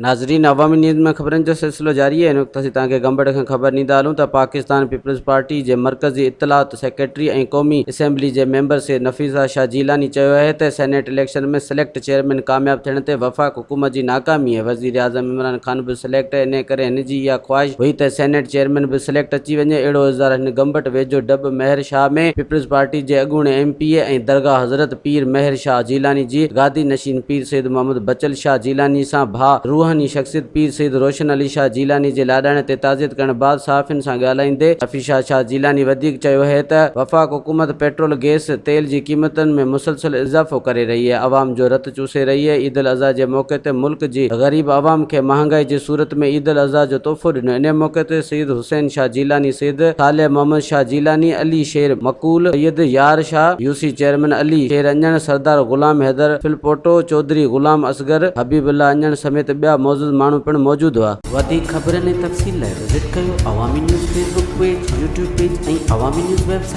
नाज़रीन, अवामी न्यूज़ में ख़बरनि जो सिलसिलो जारी है। इन वक़्तु असीं तव्हांखे गंबड़ खां ख़बर ॾींदा हलूं त पाकिस्तान पीपल्स पार्टी जे मरकज़ी इत्तलात सेक्रेटरी ऐं क़ौमी असेंबली जे मेंबर से नफ़ीसा शाह जीलानी चयो आहे त सेनेट इलेक्शन में सिलेक्ट चेयरमैन कामयाब थियण ते वफ़ाक़ हुकूमत जी नाकामी आहे। वज़ीर आज़म इमरान ख़ान बि सिलेक्ट, इन करे हिन जी इहा ख़्वाहिश हुई त सेनेट चेयरमैन बि सिलेक्ट अची वञे। अहिड़ो इज़हार हिन गंबट वेझो डब मेहर शाह में पीपल्स पार्टी जे अॻूणे MP ऐं दरगाह हज़रत पीर मेहर शाह जीलानी जी गादी नशीन पीर सैयद मोहम्मद बचल शाह जीलानी सां भाउ रूहानी शख़्सियत पीर सैयद रोशन अली शाह जीलानी जे लाॾाणे ते ताज़ियत करण बाद सहाफ़ियुनि सां ॻाल्हाईंदे नफ़ीसा शाह जीलानी वधीक चयो है त वफ़ाक़ हुकूमत पेट्रोल, गैस, तेल जी क़ीमतुनि में मुसलसल इज़ाफ़ो करे रही है, अवाम जो रत चूसे रही है। ईद उल अज़हा जे मौक़े ते मुल्क जी ग़रीब अवाम खे महांगाई जी सूरत में ईद उल अज़हा जो तोहफ़ो ॾिनो। इन मौक़े ते सैयद हुसैन शाह जीलानी, सैयद साले मोहम्मद शाह जीलानी, अली शेर मक़ूल, सैयद यार शाह, UC चेयरमैन अली शेर अंजण, सरदार ग़ुलाम हैदर फिलपोटो, चौधरी ग़ुलाम असगर, हबीबुल्लाह अंजण समेत ॿिया मौजूद माण्हू पिणु मौजूदु हुआ। वधीक ख़बरनि ऐं तफ़सील लाइ विज़िट कयो अवामी news Facebook page, YouTube page ऐं अवामी न्यूज़ वेबसाइट।